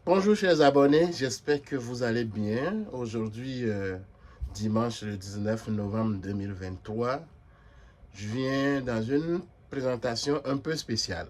Bonjour chers abonnés, j'espère que vous allez bien. Aujourd'hui, dimanche le 19 novembre 2023, je viens dans une présentation un peu spéciale.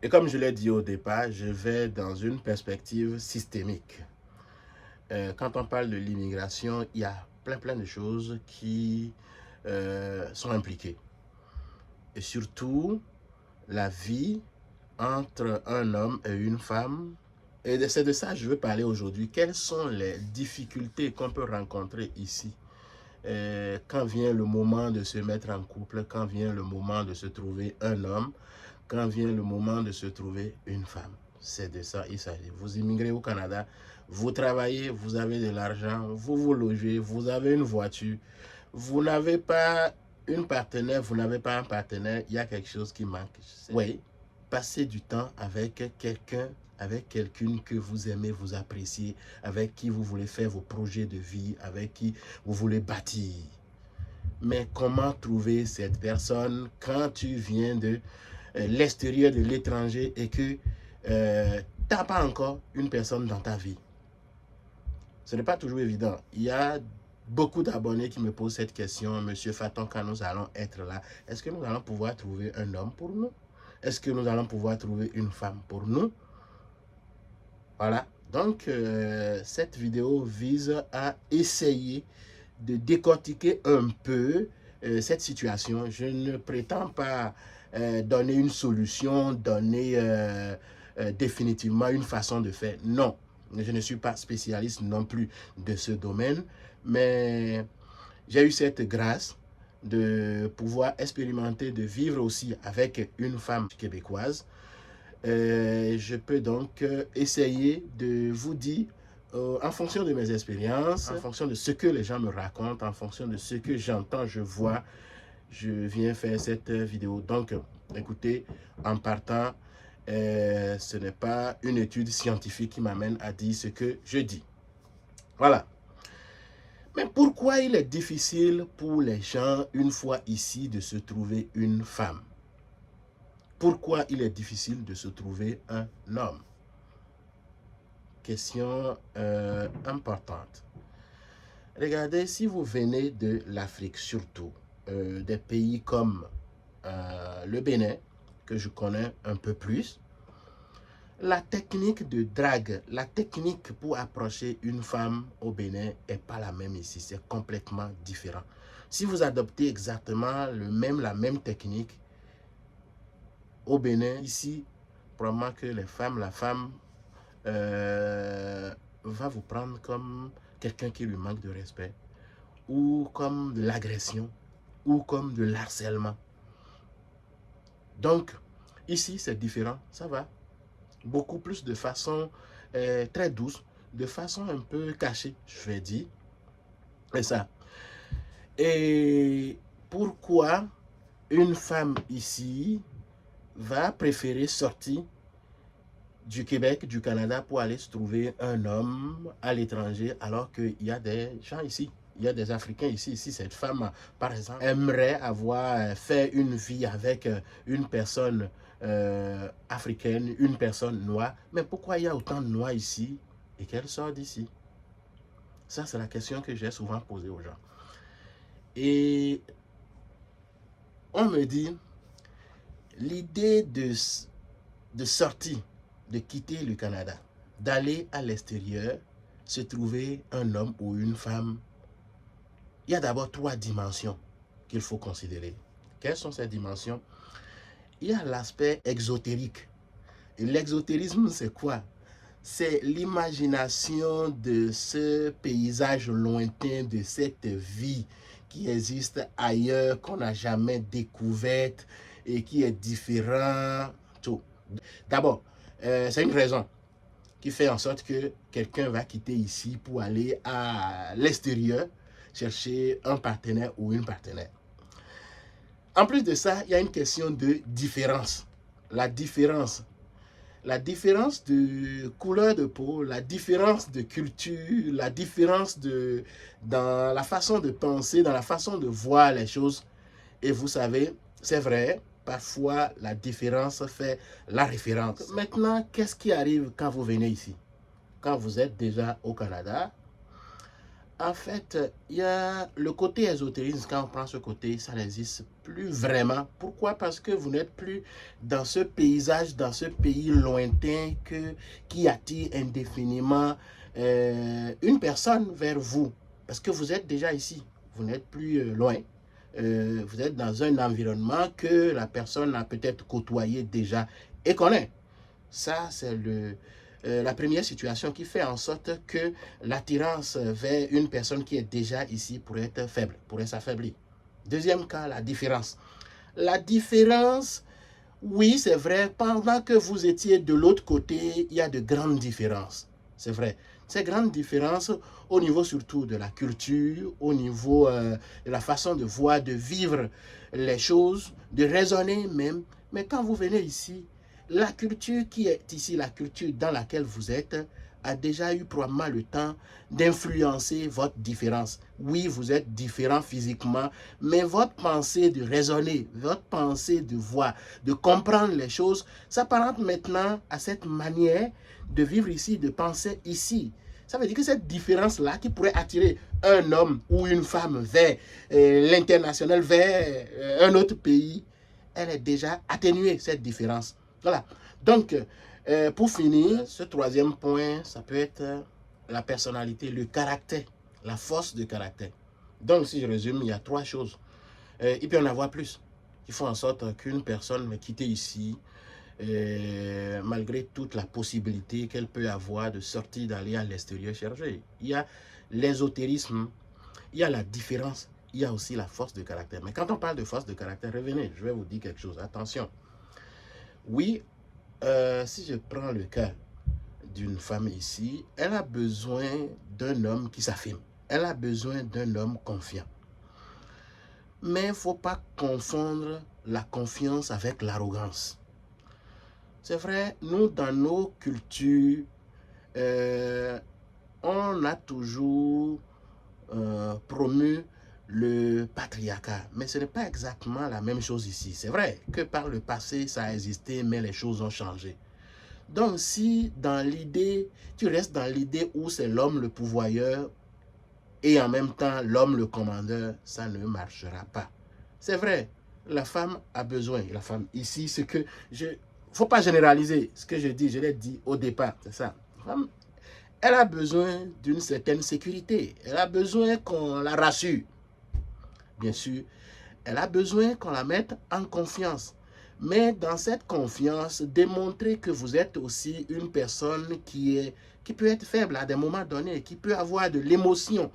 Et comme je l'ai dit au départ, je vais dans une perspective systémique. Quand on parle de l'immigration, il y a plein de choses qui sont impliquées. Et surtout, la vie entre un homme et une femme. Et c'est de ça que je veux parler aujourd'hui. Quelles sont les difficultés qu'on peut rencontrer ici quand vient le moment de se mettre en couple, quand vient le moment de se trouver un homme, quand vient le moment de se trouver une femme. C'est de ça il s'agit. Vous immigrez au Canada, vous travaillez, vous avez de l'argent, vous vous logez, vous avez une voiture, vous n'avez pas une partenaire, vous n'avez pas un partenaire, il y a quelque chose qui manque. Oui, passez du temps avec quelqu'un, avec quelqu'une que vous aimez, vous appréciez, avec qui vous voulez faire vos projets de vie, avec qui vous voulez bâtir. Mais comment trouver cette personne quand tu viens de l'extérieur, de l'étranger et que tu n'as pas encore une personne dans ta vie? Ce n'est pas toujours évident. Il y a beaucoup d'abonnés qui me posent cette question. Monsieur Faton, quand nous allons être là, est-ce que nous allons pouvoir trouver un homme pour nous? Est-ce que nous allons pouvoir trouver une femme pour nous? Voilà. Donc, cette vidéo vise à essayer de décortiquer un peu cette situation. Je ne prétends pas donner une solution, donner définitivement une façon de faire. Non, je ne suis pas spécialiste non plus de ce domaine, mais j'ai eu cette grâce de pouvoir expérimenter, de vivre aussi avec une femme québécoise. Je peux donc essayer de vous dire, en fonction de mes expériences, en fonction de ce que les gens me racontent, en fonction de ce que j'entends, je vois, je viens faire cette vidéo. Donc, écoutez, en partant, ce n'est pas une étude scientifique qui m'amène à dire ce que je dis. Voilà. Mais pourquoi il est difficile pour les gens, une fois ici, de se trouver une femme? Pourquoi il est difficile de se trouver un homme? Question importante. Regardez, si vous venez de l'Afrique surtout, des pays comme le Bénin, que je connais un peu plus, la technique de drague, la technique pour approcher une femme au Bénin n'est pas la même ici, c'est complètement différent. Si vous adoptez exactement la même technique au Bénin, ici, probablement que la femme va vous prendre comme quelqu'un qui lui manque de respect, ou comme de l'agression, ou comme de l'harcèlement. Donc, ici, c'est différent, ça va. Beaucoup plus de façon très douce, de façon un peu cachée, je vais dire. Et ça. Et pourquoi une femme ici va préférer sortir du Québec, du Canada pour aller se trouver un homme à l'étranger alors qu'il y a des gens ici? Il y a des Africains ici. Si cette femme, par exemple, aimerait avoir fait une vie avec une personne africaine, une personne noire, mais pourquoi il y a autant de noirs ici et qu'elle sort d'ici? Ça, c'est la question que j'ai souvent posée aux gens. Et on me dit, l'idée de sortir, de quitter le Canada, d'aller à l'extérieur, se trouver un homme ou une femme, il y a d'abord 3 dimensions qu'il faut considérer. Quelles sont ces dimensions? Il y a l'aspect exotérique. Et l'exotérisme, c'est quoi? C'est l'imagination de ce paysage lointain, de cette vie qui existe ailleurs, qu'on n'a jamais découverte et qui est différent. Tout. D'abord, c'est une raison qui fait en sorte que quelqu'un va quitter ici pour aller à l'extérieur chercher un partenaire ou une partenaire. En plus de ça, il y a une question de différence. La différence de couleur de peau, la différence de culture, la différence dans la façon de penser, dans la façon de voir les choses. Et vous savez, c'est vrai, parfois la différence fait la référence. Maintenant, qu'est-ce qui arrive quand vous venez ici? Quand vous êtes déjà au Canada, en fait, il y a le côté ésotérisme. Quand on prend ce côté, ça n'existe plus vraiment. Pourquoi? Parce que vous n'êtes plus dans ce paysage, dans ce pays lointain qui attire indéfiniment une personne vers vous. Parce que vous êtes déjà ici. Vous n'êtes plus loin. Vous êtes dans un environnement que la personne a peut-être côtoyé déjà et connaît. Ça, c'est la première situation qui fait en sorte que l'attirance vers une personne qui est déjà ici pourrait être faible, pourrait s'affaiblir. Deuxième cas, la différence. La différence, oui, c'est vrai, pendant que vous étiez de l'autre côté, il y a de grandes différences. C'est vrai. Ces grandes différences au niveau surtout de la culture, au niveau de la façon de voir, de vivre les choses, de raisonner même. Mais quand vous venez ici, la culture qui est ici, la culture dans laquelle vous êtes, a déjà eu probablement le temps d'influencer votre différence. Oui, vous êtes différent physiquement, mais votre pensée de raisonner, votre pensée de voir, de comprendre les choses, s'apparente maintenant à cette manière de vivre ici, de penser ici. Ça veut dire que cette différence-là qui pourrait attirer un homme ou une femme vers l'international, vers un autre pays, elle est déjà atténuée, cette différence. Voilà. Donc, pour finir, ce troisième point, ça peut être la personnalité, le caractère, la force de caractère. Donc, si je résume, il y a trois choses. Il peut y en avoir plus. Il faut en sorte qu'une personne va quitter ici, malgré toute la possibilité qu'elle peut avoir de sortir, d'aller à l'extérieur chercher. Il y a l'ésotérisme, il y a la différence, il y a aussi la force de caractère. Mais quand on parle de force de caractère, revenez, je vais vous dire quelque chose. Attention. Oui, si je prends le cas d'une femme ici, elle a besoin d'un homme qui s'affirme. Elle a besoin d'un homme confiant. Mais il ne faut pas confondre la confiance avec l'arrogance. C'est vrai, nous, dans nos cultures, on a toujours promu le patriarcat. Mais ce n'est pas exactement la même chose ici. C'est vrai que par le passé, ça a existé, mais les choses ont changé. Donc, si dans l'idée, tu restes dans l'idée où c'est l'homme le pourvoyeur et en même temps l'homme le commandeur, ça ne marchera pas. C'est vrai, la femme a besoin. La femme ici, ce que je... Faut pas généraliser ce que je dis, je l'ai dit au départ, c'est ça. La femme, elle a besoin d'une certaine sécurité. Elle a besoin qu'on la rassure. Bien sûr, elle a besoin qu'on la mette en confiance. Mais dans cette confiance, démontrer que vous êtes aussi une personne qui peut être faible à des moments donnés, qui peut avoir de l'émotion,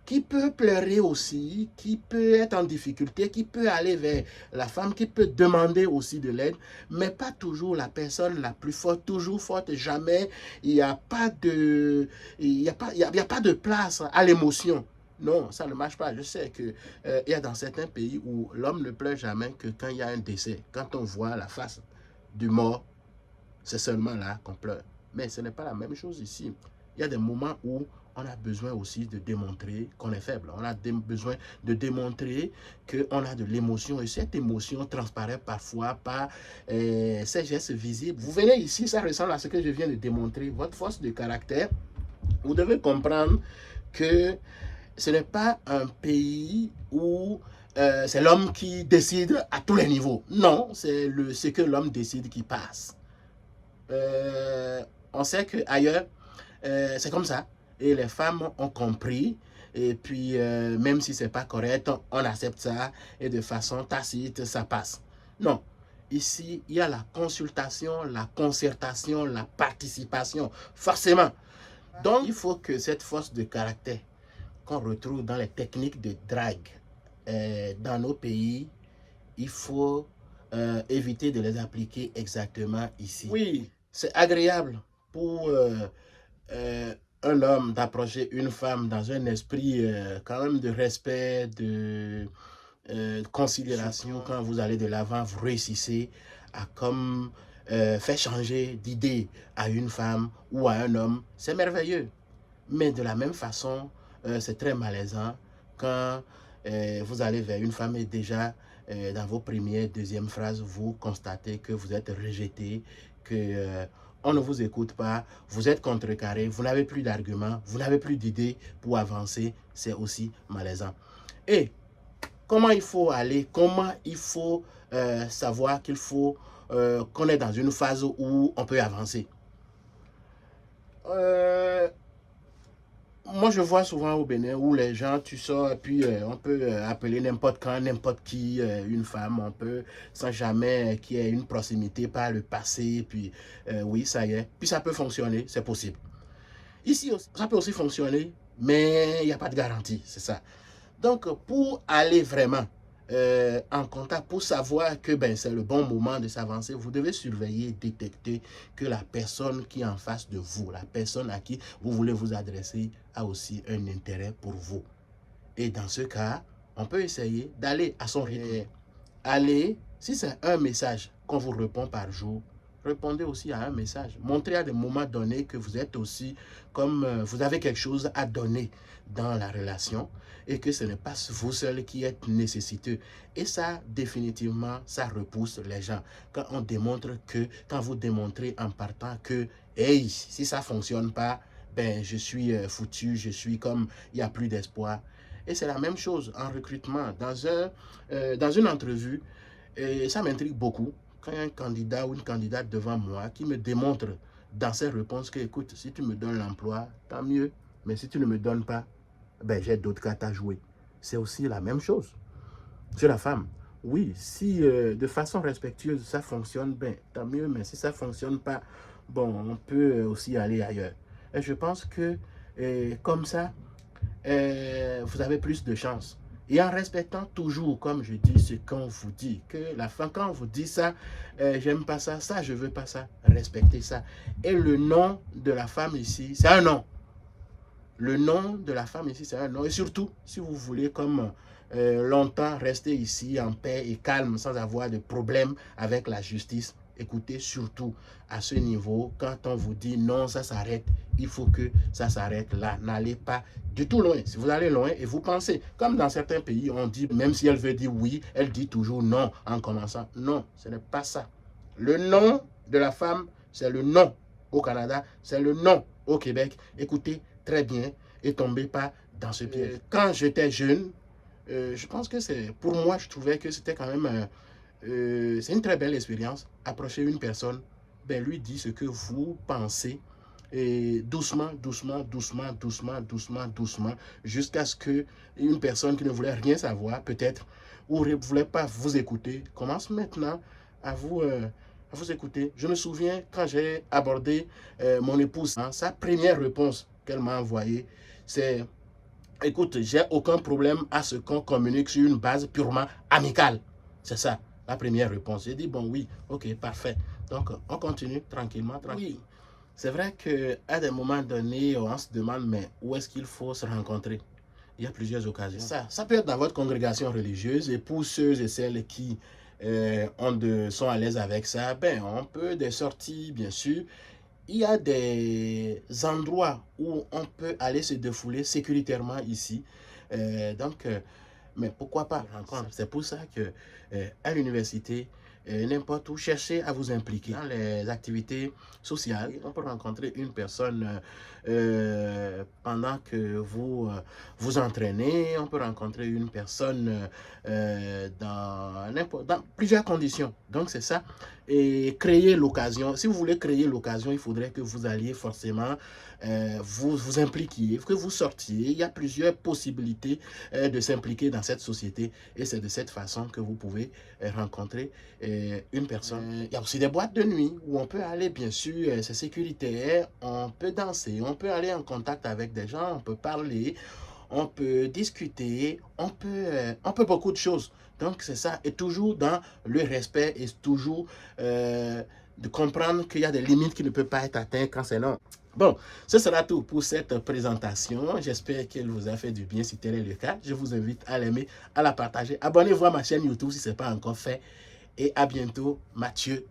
qui peut pleurer aussi, qui peut être en difficulté, qui peut aller vers la femme, qui peut demander aussi de l'aide, mais pas toujours la personne la plus forte, toujours forte, jamais. Il n'y a pas de place à l'émotion. Non, ça ne marche pas. Je sais qu'il y a dans certains pays où l'homme ne pleure jamais que quand il y a un décès. Quand on voit la face du mort, c'est seulement là qu'on pleure. Mais ce n'est pas la même chose ici. Il y a des moments où on a besoin aussi de démontrer qu'on est faible. On a besoin de démontrer qu'on a de l'émotion. Et cette émotion transparaît parfois par ces gestes visibles. Vous venez ici, ça ressemble à ce que je viens de démontrer. Votre force de caractère, vous devez comprendre que ce n'est pas un pays où c'est l'homme qui décide à tous les niveaux. Non, c'est ce que l'homme décide qui passe. On sait qu'ailleurs, c'est comme ça. Et les femmes ont compris. Et puis, même si ce n'est pas correct, on accepte ça. Et de façon tacite, ça passe. Non. Ici, il y a la consultation, la concertation, la participation. Forcément. Donc, il faut que cette force de caractère qu'on retrouve dans les techniques de drague dans nos pays, il faut éviter de les appliquer exactement ici. Oui, c'est agréable pour un homme d'approcher une femme dans un esprit quand même de respect, de considération. Quand vous allez de l'avant, vous réussissez à comme faire changer d'idée à une femme ou à un homme. C'est merveilleux. Mais de la même façon, c'est très malaisant quand vous allez vers une femme et déjà dans vos premières, deuxième phrases, vous constatez que vous êtes rejeté, que on ne vous écoute pas, vous êtes contrecarré, vous n'avez plus d'arguments, vous n'avez plus d'idées pour avancer, c'est aussi malaisant. Et comment il faut aller, comment il faut savoir qu'il faut qu'on est dans une phase où on peut avancer. Moi, je vois souvent au Bénin où les gens, tu sors, et puis on peut appeler n'importe quand, n'importe qui, une femme, on peut, sans jamais qu'il y ait une proximité par le passé, puis oui, ça y est. Puis ça peut fonctionner, c'est possible. Ici, ça peut aussi fonctionner, mais il n'y a pas de garantie, c'est ça. Donc, pour aller vraiment en contact, pour savoir que c'est le bon moment de s'avancer, vous devez surveiller, détecter que la personne qui est en face de vous, la personne à qui vous voulez vous adresser, a aussi un intérêt pour vous. Et dans ce cas, on peut essayer d'aller à son rythme. Allez, si c'est un message qu'on vous répond par jour, répondez aussi à un message. Montrez à des moments donnés que vous êtes aussi comme vous avez quelque chose à donner dans la relation et que ce n'est pas vous seul qui êtes nécessiteux. Et ça, définitivement, ça repousse les gens. Quand on démontre que, quand vous démontrez en partant que, hey, si ça ne fonctionne pas, je suis foutu, je suis comme, il n'y a plus d'espoir. Et c'est la même chose en recrutement. Dans une entrevue, et ça m'intrigue beaucoup quand il y a un candidat ou une candidate devant moi qui me démontre dans ses réponses que, écoute, si tu me donnes l'emploi, tant mieux. Mais si tu ne me donnes pas, j'ai d'autres cartes à jouer. C'est aussi la même chose sur la femme. Oui, si de façon respectueuse ça fonctionne, tant mieux. Mais si ça ne fonctionne pas, on peut aussi aller ailleurs. Et je pense que comme ça, vous avez plus de chance. Et en respectant toujours, comme je dis, ce qu'on vous dit, que la femme, quand on vous dit ça, j'aime pas ça, ça, je veux pas ça, respectez ça. Et le nom de la femme ici, c'est un nom. Le nom de la femme ici, c'est un nom. Et surtout, si vous voulez, comme longtemps, rester ici en paix et calme, sans avoir de problème avec la justice, écoutez surtout à ce niveau, quand on vous dit non, ça s'arrête, il faut que ça s'arrête là. N'allez pas du tout loin. Si vous allez loin et vous pensez, comme dans certains pays, on dit, même si elle veut dire oui, elle dit toujours non en commençant. Non, ce n'est pas ça. Le nom de la femme, c'est le nom au Canada, c'est le nom au Québec. Écoutez très bien et tombez pas dans ce piège. Quand j'étais jeune, je pense que c'est, pour moi, je trouvais que c'était quand même... c'est une très belle expérience. Approcher une personne, lui dire ce que vous pensez, et doucement, doucement, doucement, doucement, doucement, doucement, jusqu'à ce que une personne qui ne voulait rien savoir, peut-être, ou ne voulait pas vous écouter, commence maintenant à vous écouter. Je me souviens quand j'ai abordé mon épouse, sa première réponse qu'elle m'a envoyée, c'est: écoute, j'ai aucun problème à ce qu'on communique sur une base purement amicale. C'est ça, la première réponse. J'ai dit, oui, ok, parfait. Donc, on continue tranquillement, tranquille. Oui, c'est vrai qu'à des moments donnés, on se demande, mais où est-ce qu'il faut se rencontrer? Il y a plusieurs occasions. Ça peut être dans votre congrégation religieuse, et pour ceux et celles qui sont à l'aise avec ça, on peut des sorties, bien sûr. Il y a des endroits où on peut aller se défouler sécuritairement ici. Mais pourquoi pas rencontre? C'est pour ça que à l'université, n'importe où, cherchez à vous impliquer dans les activités sociales. On peut rencontrer une personne pendant que vous vous entraînez. On peut rencontrer une personne dans plusieurs conditions. Donc, c'est ça. Et créer l'occasion. Si vous voulez créer l'occasion, il faudrait que vous alliez forcément vous impliquiez, que vous sortiez. Il y a plusieurs possibilités de s'impliquer dans cette société. Et c'est de cette façon que vous pouvez rencontrer une personne. Il y a aussi des boîtes de nuit où on peut aller, bien sûr, c'est sécuritaire, on peut danser, on peut aller en contact avec des gens, on peut parler, on peut discuter, on peut beaucoup de choses. Donc c'est ça, et toujours dans le respect, et toujours de comprendre qu'il y a des limites qui ne peuvent pas être atteintes quand c'est non. Bon, ce sera tout pour cette présentation. J'espère qu'elle vous a fait du bien. Si tel est le cas, je vous invite à l'aimer, à la partager. Abonnez-vous à ma chaîne YouTube si ce n'est pas encore fait. Et à bientôt, Mathieu.